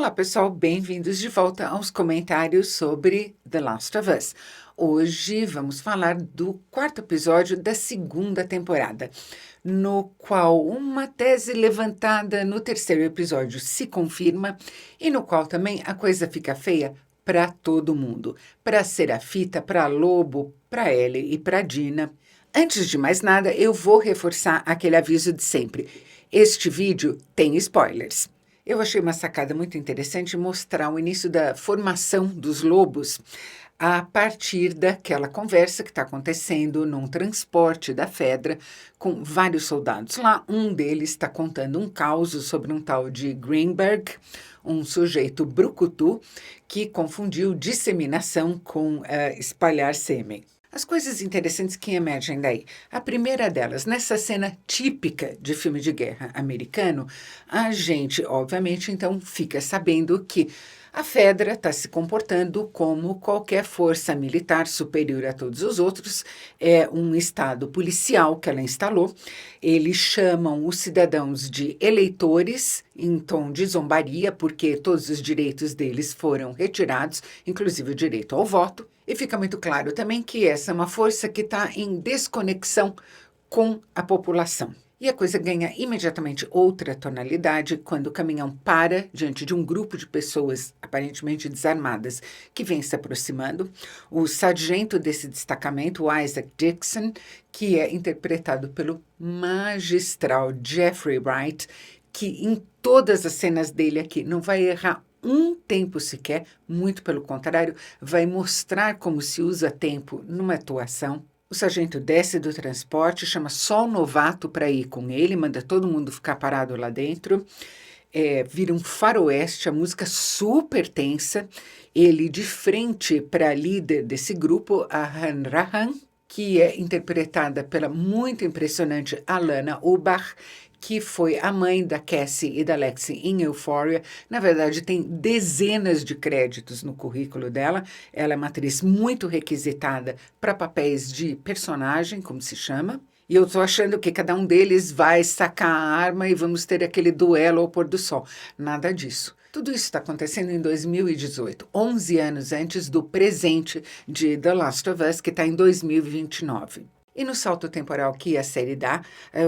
Olá, pessoal, bem-vindos de volta aos comentários sobre The Last of Us. Hoje vamos falar do quarto episódio da segunda temporada, no qual uma tese levantada no terceiro episódio se confirma e no qual também a coisa fica feia para todo mundo, para Serafita, para Lobo, para Ellie e para Dina. Antes de mais nada, eu vou reforçar aquele aviso de sempre. Este vídeo tem spoilers. Eu achei uma sacada muito interessante mostrar o início da formação dos lobos a partir daquela conversa que está acontecendo num transporte da Fedra com vários soldados. Lá, um deles está contando um caos sobre um tal de Greenberg, um sujeito brucutu que confundiu disseminação com espalhar sêmen. As coisas interessantes que emergem daí. A primeira delas, nessa cena típica de filme de guerra americano, a gente, obviamente, então fica sabendo que a Fedra está se comportando como qualquer força militar superior a todos os outros. É um estado policial que ela instalou. Eles chamam os cidadãos de eleitores em tom de zombaria, porque todos os direitos deles foram retirados, inclusive o direito ao voto. E fica muito claro também que essa é uma força que está em desconexão com a população. E a coisa ganha imediatamente outra tonalidade quando o caminhão para diante de um grupo de pessoas aparentemente desarmadas que vem se aproximando. O sargento desse destacamento, o Isaac Dixon, que é interpretado pelo magistral Jeffrey Wright, que em todas as cenas dele aqui não vai errar um tempo sequer, muito pelo contrário, vai mostrar como se usa tempo numa atuação. O sargento desce do transporte, chama só o novato para ir com ele, manda todo mundo ficar parado lá dentro. Vira um faroeste, a música super tensa. Ele de frente para a líder desse grupo, a Hanrahan, que é interpretada pela muito impressionante Alana Ubach, que foi a mãe da Cassie e da Lexi em Euphoria. Na verdade, tem dezenas de créditos no currículo dela. Ela é uma atriz muito requisitada para papéis de personagem, como se chama. E eu estou achando que cada um deles vai sacar a arma e vamos ter aquele duelo ao pôr do sol. Nada disso. Tudo isso está acontecendo em 2018, 11 anos antes do presente de The Last of Us, que está em 2029. E no salto temporal que a série dá,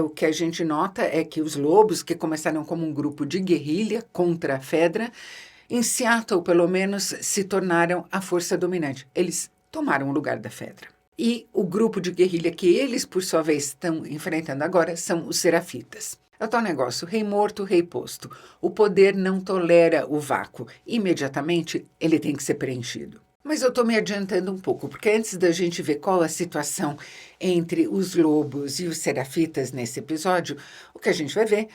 o que a gente nota é que os lobos, que começaram como um grupo de guerrilha contra a Fedra, em Seattle, pelo menos, se tornaram a força dominante. Eles tomaram o lugar da Fedra. E o grupo de guerrilha que eles, por sua vez, estão enfrentando agora são os Serafitas. É o tal negócio, rei morto, rei posto. O poder não tolera o vácuo. Imediatamente, ele tem que ser preenchido. Mas eu estou me adiantando um pouco, porque antes da gente ver qual a situação entre os lobos e os serafitas nesse episódio, o que a gente vai ver,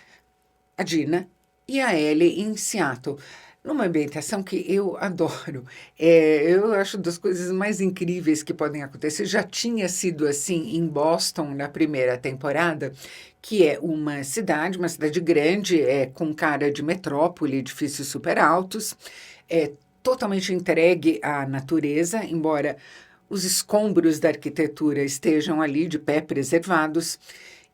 a Dina e a Ellie em Seattle, numa ambientação que eu adoro. Eu acho das coisas mais incríveis que podem acontecer. Já tinha sido assim em Boston na primeira temporada, que é uma cidade grande, com cara de metrópole, edifícios super altos, totalmente entregue à natureza, embora os escombros da arquitetura estejam ali de pé preservados,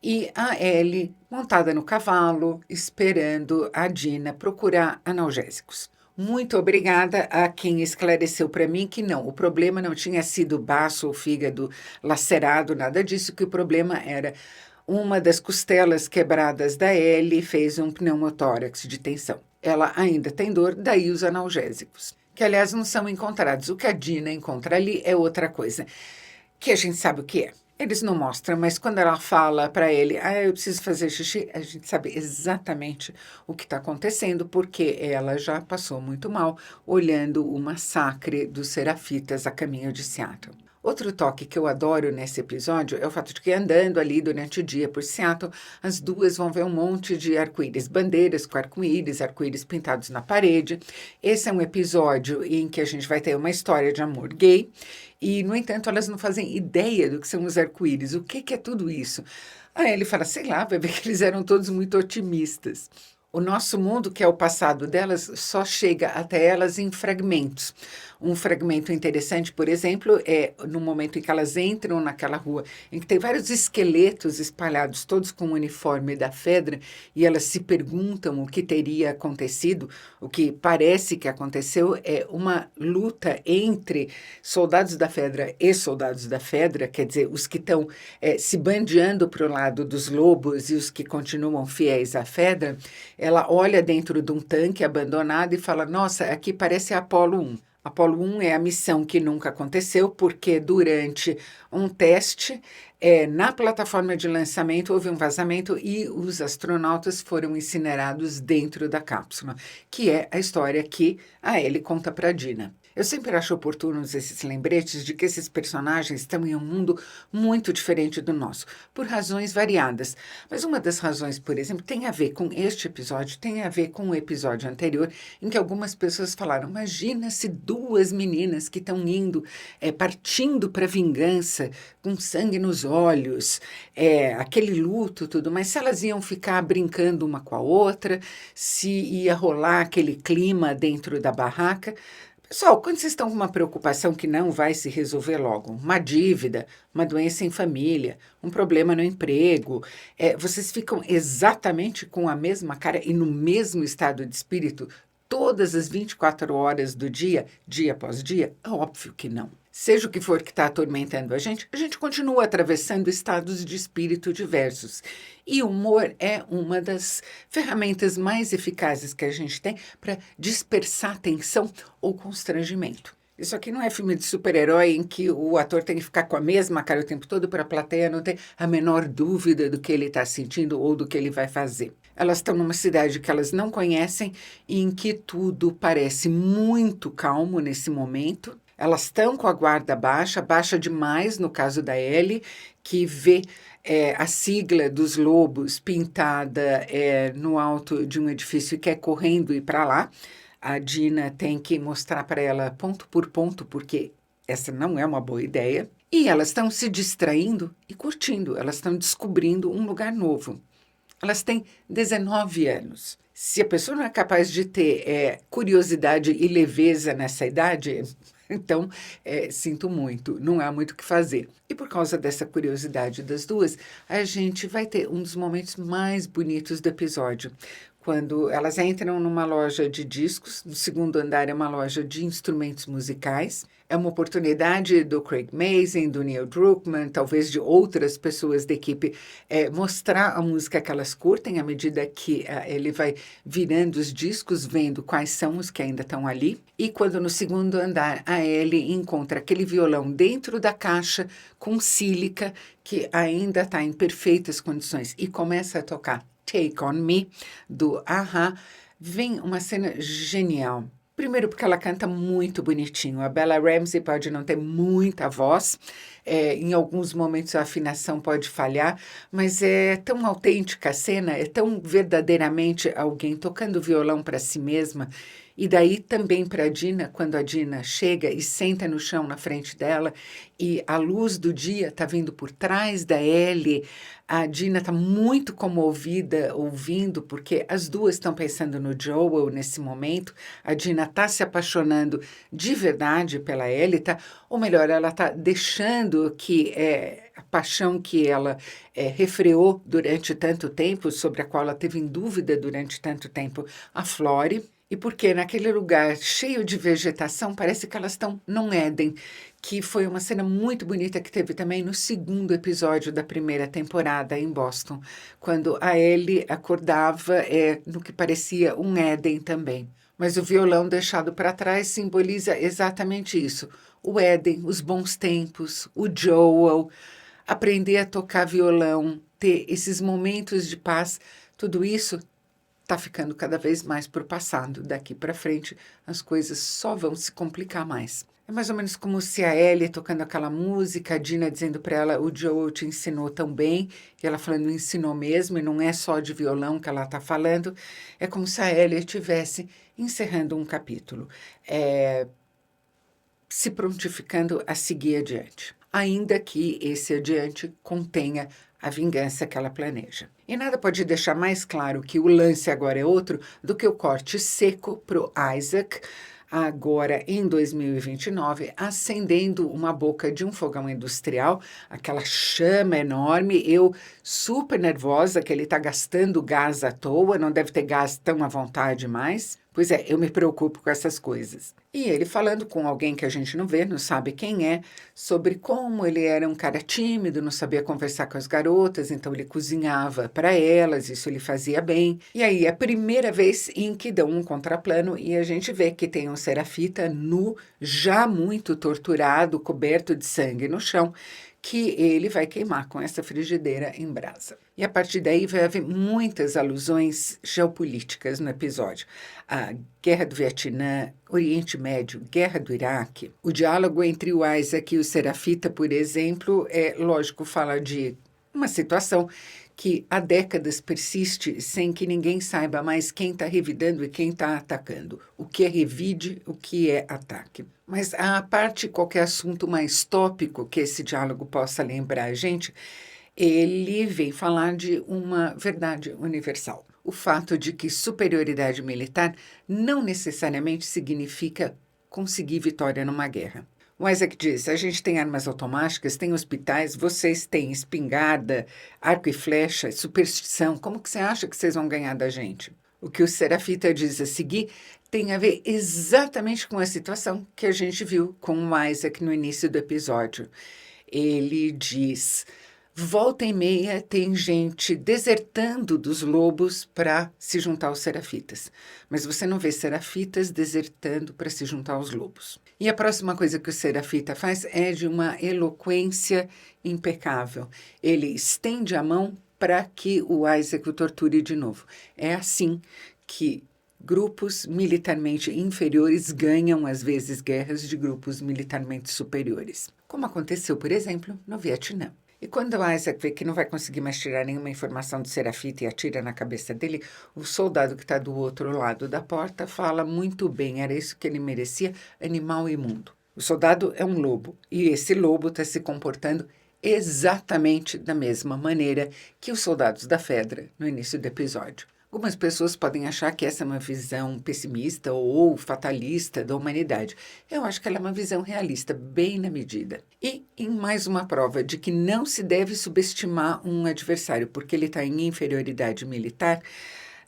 e a Ellie montada no cavalo, esperando a Dina procurar analgésicos. Muito obrigada a quem esclareceu para mim que não, o problema não tinha sido baço ou fígado lacerado, nada disso, que o problema era uma das costelas quebradas da Ellie fez um pneumotórax de tensão. Ela ainda tem dor, daí os analgésicos, que aliás não são encontrados. O que a Dina encontra ali é outra coisa, que a gente sabe o que é. Eles não mostram, mas quando ela fala para ele, eu preciso fazer xixi, a gente sabe exatamente o que está acontecendo, porque ela já passou muito mal olhando o massacre dos Serafitas a caminho de Seattle. Outro toque que eu adoro nesse episódio é o fato de que andando ali durante o dia por Seattle, as duas vão ver um monte de arco-íris, bandeiras com arco-íris pintados na parede. Esse é um episódio em que a gente vai ter uma história de amor gay e, no entanto, elas não fazem ideia do que são os arco-íris. O que é tudo isso? Aí ele fala, sei lá, vai ver que eles eram todos muito otimistas. O nosso mundo, que é o passado delas, só chega até elas em fragmentos. Um fragmento interessante, por exemplo, é no momento em que elas entram naquela rua, em que tem vários esqueletos espalhados, todos com o uniforme da Fedra, e elas se perguntam o que teria acontecido. O que parece que aconteceu é uma luta entre soldados da Fedra e soldados da Fedra, quer dizer, os que estão se bandeando para o lado dos lobos e os que continuam fiéis à Fedra. Ela olha dentro de um tanque abandonado e fala: nossa, aqui parece Apolo 1. Apolo 1 é a missão que nunca aconteceu, porque durante um teste, na plataforma de lançamento, houve um vazamento e os astronautas foram incinerados dentro da cápsula, que é a história que a Ellie conta para a Dina. Eu sempre acho oportunos esses lembretes de que esses personagens estão em um mundo muito diferente do nosso, por razões variadas. Mas uma das razões, por exemplo, tem a ver com este episódio, tem a ver com o episódio anterior, em que algumas pessoas falaram: imagina se duas meninas que estão indo, partindo para a vingança, com sangue nos olhos, aquele luto, tudo, mas se elas iam ficar brincando uma com a outra, se ia rolar aquele clima dentro da barraca. Pessoal, quando vocês estão com uma preocupação que não vai se resolver logo, uma dívida, uma doença em família, um problema no emprego, vocês ficam exatamente com a mesma cara e no mesmo estado de espírito todas as 24 horas do dia, dia após dia? É óbvio que não. Seja o que for que está atormentando a gente continua atravessando estados de espírito diversos. E o humor é uma das ferramentas mais eficazes que a gente tem para dispersar tensão ou constrangimento. Isso aqui não é filme de super-herói em que o ator tem que ficar com a mesma cara o tempo todo para a plateia não ter a menor dúvida do que ele está sentindo ou do que ele vai fazer. Elas estão numa cidade que elas não conhecem e em que tudo parece muito calmo nesse momento. Elas estão com a guarda baixa, baixa demais no caso da Ellie, que vê a sigla dos lobos pintada no alto de um edifício e quer correndo ir para lá. A Dina tem que mostrar para ela ponto por ponto, porque essa não é uma boa ideia. E elas estão se distraindo e curtindo, elas estão descobrindo um lugar novo. Elas têm 19 anos. Se a pessoa não é capaz de ter curiosidade e leveza nessa idade, então sinto muito, não há muito o que fazer. E por causa dessa curiosidade das duas, a gente vai ter um dos momentos mais bonitos do episódio. Quando elas entram numa loja de discos, no segundo andar é uma loja de instrumentos musicais. É uma oportunidade do Craig Mazin, do Neil Druckmann, talvez de outras pessoas da equipe, mostrar a música que elas curtem à medida que ele vai virando os discos, vendo quais são os que ainda estão ali. E quando no segundo andar a Ellie encontra aquele violão dentro da caixa com sílica que ainda está em perfeitas condições e começa a tocar Take On Me, do A-ha, vem uma cena genial. Primeiro porque ela canta muito bonitinho. A Bella Ramsey pode não ter muita voz, em alguns momentos a afinação pode falhar, mas é tão autêntica a cena, é tão verdadeiramente alguém tocando violão para si mesma. E daí também para a Dina, quando a Dina chega e senta no chão na frente dela e a luz do dia está vindo por trás da Ellie, a Dina está muito comovida ouvindo, porque as duas estão pensando no Joel nesse momento. A Dina está se apaixonando de verdade pela Ellie, tá? Ou melhor, ela está deixando que a paixão que ela refreou durante tanto tempo, sobre a qual ela teve em dúvida durante tanto tempo, aflore. E porque naquele lugar cheio de vegetação, parece que elas estão num Éden, que foi uma cena muito bonita que teve também no segundo episódio da primeira temporada em Boston, quando a Ellie acordava no que parecia um Éden também. Mas o violão deixado para trás simboliza exatamente isso. O Éden, os bons tempos, o Joel, aprender a tocar violão, ter esses momentos de paz, tudo isso está ficando cada vez mais para o passado. Daqui para frente, as coisas só vão se complicar mais. É mais ou menos como se a Ellie tocando aquela música, a Dina dizendo para ela: o Joel te ensinou tão bem, e ela falando: ensinou mesmo, e não é só de violão que ela está falando. É como se a Ellie estivesse encerrando um capítulo, se prontificando a seguir adiante, ainda que esse adiante contenha a vingança que ela planeja. E nada pode deixar mais claro que o lance agora é outro do que o corte seco para o Isaac, agora em 2029, acendendo uma boca de um fogão industrial, aquela chama enorme, eu super nervosa que ele está gastando gás à toa, não deve ter gás tão à vontade mais. Pois é, eu me preocupo com essas coisas. E ele falando com alguém que a gente não vê, não sabe quem é, sobre como ele era um cara tímido, não sabia conversar com as garotas, então ele cozinhava para elas, isso ele fazia bem. E aí é a primeira vez em que dão um contraplano e a gente vê que tem um Serafita nu, já muito torturado, coberto de sangue no chão, que ele vai queimar com essa frigideira em brasa. E a partir daí vai haver muitas alusões geopolíticas no episódio. A Guerra do Vietnã, Oriente Médio, Guerra do Iraque. O diálogo entre o Isaac e o Serafita, por exemplo, lógico, fala de uma situação que há décadas persiste sem que ninguém saiba mais quem está revidando e quem está atacando. O que é revide, o que é ataque. Mas a parte qualquer assunto mais tópico que esse diálogo possa lembrar a gente, ele vem falar de uma verdade universal. O fato de que superioridade militar não necessariamente significa conseguir vitória numa guerra. O Isaac diz, a gente tem armas automáticas, tem hospitais, vocês têm espingarda, arco e flecha, superstição, como que você acha que vocês vão ganhar da gente? O que o Serafita diz a seguir tem a ver exatamente com a situação que a gente viu com o Isaac no início do episódio. Ele diz, volta e meia tem gente desertando dos lobos para se juntar aos serafitas, mas você não vê serafitas desertando para se juntar aos lobos. E a próxima coisa que o Serafita faz é de uma eloquência impecável. Ele estende a mão para que o Isaac o torture de novo. É assim que grupos militarmente inferiores ganham, às vezes, guerras de grupos militarmente superiores, como aconteceu, por exemplo, no Vietnã. E quando o Isaac vê que não vai conseguir mais tirar nenhuma informação do Serafita e atira na cabeça dele, o soldado que está do outro lado da porta fala muito bem, era isso que ele merecia, animal imundo. O soldado é um lobo, e esse lobo está se comportando exatamente da mesma maneira que os soldados da Fedra no início do episódio. Algumas pessoas podem achar que essa é uma visão pessimista ou fatalista da humanidade. Eu acho que ela é uma visão realista, bem na medida. E em mais uma prova de que não se deve subestimar um adversário porque ele está em inferioridade militar,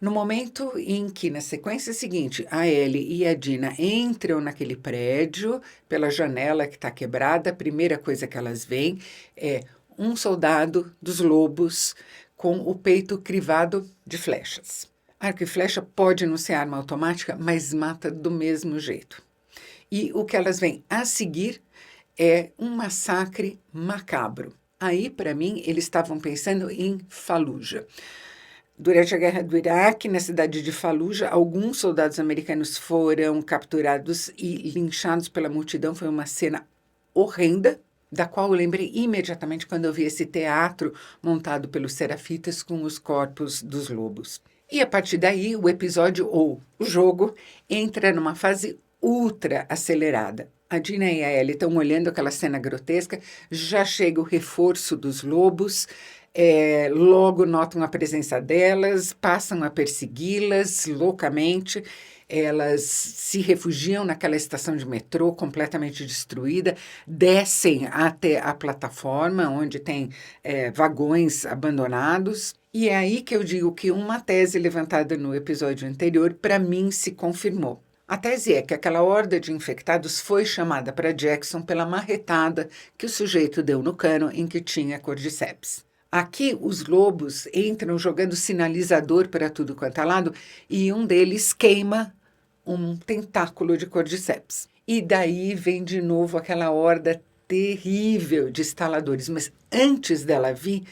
no momento em que, na sequência seguinte, a Ellie e a Dina entram naquele prédio, pela janela que está quebrada, a primeira coisa que elas veem é um soldado dos lobos com o peito crivado de flechas. Arco e flecha pode não ser arma automática, mas mata do mesmo jeito. E o que elas veem a seguir é um massacre macabro. Aí, para mim, eles estavam pensando em Fallujah. Durante a Guerra do Iraque, na cidade de Fallujah, alguns soldados americanos foram capturados e linchados pela multidão. Foi uma cena horrenda, da qual eu lembrei imediatamente quando eu vi esse teatro montado pelos serafitas com os corpos dos lobos. E a partir daí, o episódio ou o jogo entra numa fase ultra acelerada. A Dina e a Ellie estão olhando aquela cena grotesca, já chega o reforço dos lobos, logo notam a presença delas, passam a persegui-las loucamente. Elas se refugiam naquela estação de metrô completamente destruída, descem até a plataforma onde tem vagões abandonados. E é aí que eu digo que uma tese levantada no episódio anterior, para mim, se confirmou. A tese é que aquela horda de infectados foi chamada para Jackson pela marretada que o sujeito deu no cano em que tinha cordyceps. Aqui, os lobos entram jogando sinalizador para tudo quanto é lado e um deles queima um tentáculo de cordyceps. E daí vem de novo aquela horda terrível de instaladores. Mas antes dela vir,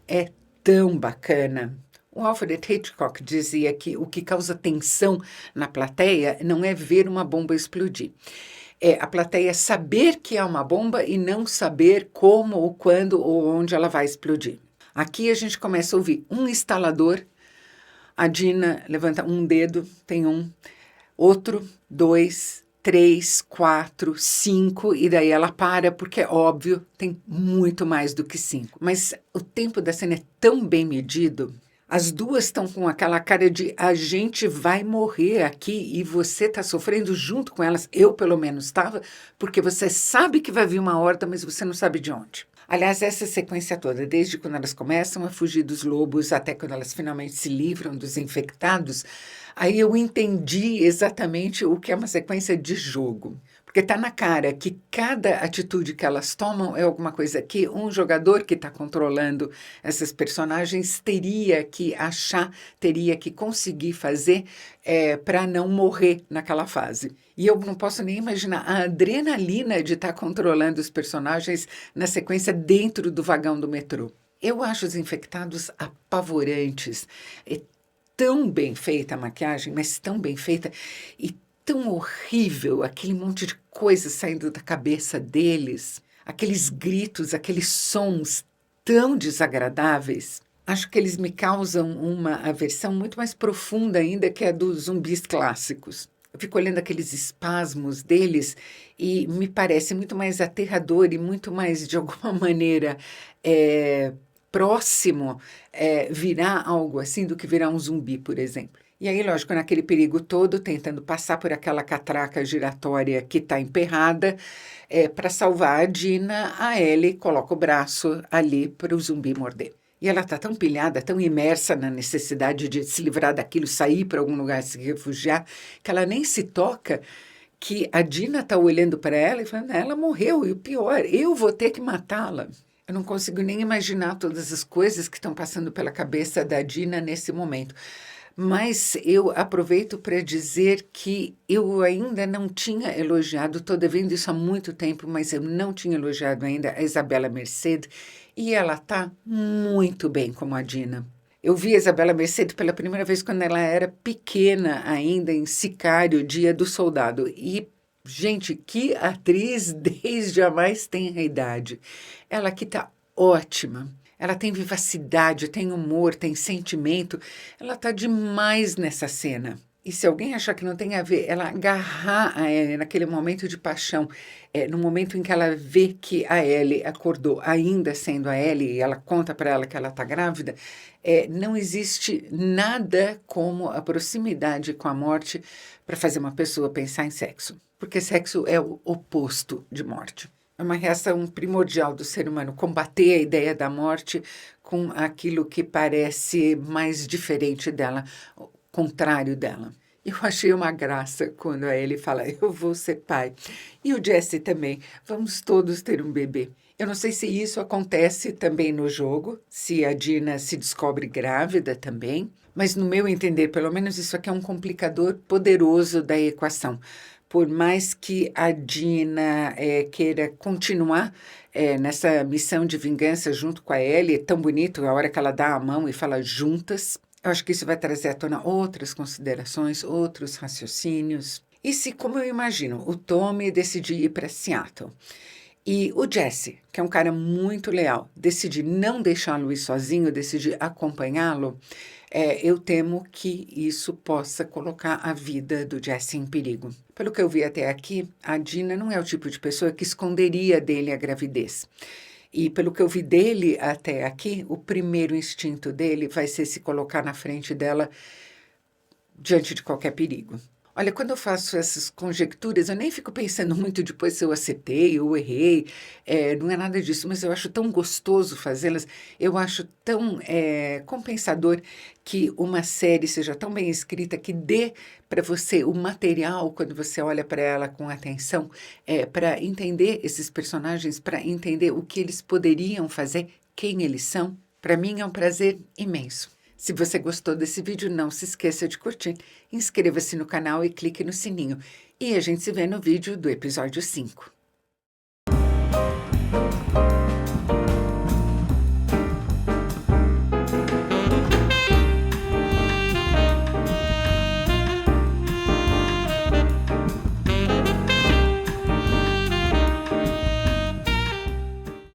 é tão bacana. O Alfred Hitchcock dizia que o que causa tensão na plateia não é ver uma bomba explodir. É a plateia saber que é uma bomba e não saber como ou quando ou onde ela vai explodir. Aqui a gente começa a ouvir um instalador, a Dina levanta um dedo, tem um, outro, 2, 3, 4, 5, e daí ela para, porque é óbvio, tem muito mais do que 5. Mas o tempo da cena é tão bem medido, As duas estão com aquela cara de a gente vai morrer aqui e você está sofrendo junto com elas. Eu, pelo menos, estava, porque você sabe que vai vir uma horda, mas você não sabe de onde. Aliás, essa sequência toda, desde quando elas começam a fugir dos lobos até quando elas finalmente se livram dos infectados, aí eu entendi exatamente o que é uma sequência de jogo. Porque está na cara que cada atitude que elas tomam é alguma coisa que um jogador que está controlando essas personagens teria que achar, teria que conseguir fazer para não morrer naquela fase. E eu não posso nem imaginar a adrenalina de estar controlando os personagens na sequência dentro do vagão do metrô. Eu acho os infectados apavorantes. É tão bem feita a maquiagem, mas tão bem feita e tão horrível aquele monte de coisa saindo da cabeça deles, aqueles gritos, aqueles sons tão desagradáveis. Acho que eles me causam uma aversão muito mais profunda ainda que a dos zumbis clássicos. Eu fico olhando aqueles espasmos deles e me parece muito mais aterrador e muito mais, de alguma maneira, próximo virar algo assim do que virar um zumbi, por exemplo. E aí, lógico, naquele perigo todo, tentando passar por aquela catraca giratória que está emperrada, para salvar a Dina, a Ellie coloca o braço ali para o zumbi morder. E ela está tão pilhada, tão imersa na necessidade de se livrar daquilo, sair para algum lugar, se refugiar, que ela nem se toca que a Dina está olhando para ela e falando, ela morreu, e o pior, eu vou ter que matá-la. Eu não consigo nem imaginar todas as coisas que estão passando pela cabeça da Dina nesse momento. Mas eu aproveito para dizer que eu ainda não tinha elogiado, estou devendo isso há muito tempo, mas eu não tinha elogiado ainda a Isabela Merced, e ela está muito bem como a Dina. Eu vi a Isabela Merced pela primeira vez quando ela era pequena ainda, em Sicário, Dia do Soldado, e gente, que atriz desde a mais tenra idade. Ela aqui está ótima. Ela tem vivacidade, tem humor, tem sentimento. Ela está demais nessa cena. E se alguém achar que não tem a ver, ela agarrar a Ellie naquele momento de paixão, no momento em que ela vê que a Ellie acordou, ainda sendo a Ellie, e ela conta para ela que ela está grávida, não existe nada como a proximidade com a morte para fazer uma pessoa pensar em sexo. Porque sexo é o oposto de morte. É uma reação primordial do ser humano, combater a ideia da morte com aquilo que parece mais diferente dela, o contrário dela. Eu achei uma graça quando ele fala, eu vou ser pai. E o Jesse também, vamos todos ter um bebê. Eu não sei se isso acontece também no jogo, se a Dina se descobre grávida também, mas no meu entender, pelo menos isso aqui é um complicador poderoso da equação. Por mais que a Dina queira continuar nessa missão de vingança junto com a Ellie, é tão bonito a hora que ela dá a mão e fala juntas. Eu acho que isso vai trazer à tona outras considerações, outros raciocínios. E se, como eu imagino, o Tommy decidir ir para Seattle e o Jesse, que é um cara muito leal, decidir não deixá-lo ir sozinho, decidir acompanhá-lo, eu temo que isso possa colocar a vida do Jesse em perigo. Pelo que eu vi até aqui, a Dina não é o tipo de pessoa que esconderia dele a gravidez. E pelo que eu vi dele até aqui, o primeiro instinto dele vai ser se colocar na frente dela diante de qualquer perigo. Olha, quando eu faço essas conjecturas, eu nem fico pensando muito depois se eu acertei ou errei, não é nada disso, mas eu acho tão gostoso fazê-las, eu acho tão compensador que uma série seja tão bem escrita que dê para você o material, quando você olha para ela com atenção, para entender esses personagens, para entender o que eles poderiam fazer, quem eles são. Para mim é um prazer imenso. Se você gostou desse vídeo, não se esqueça de curtir, inscreva-se no canal e clique no sininho. E a gente se vê no vídeo do episódio 5.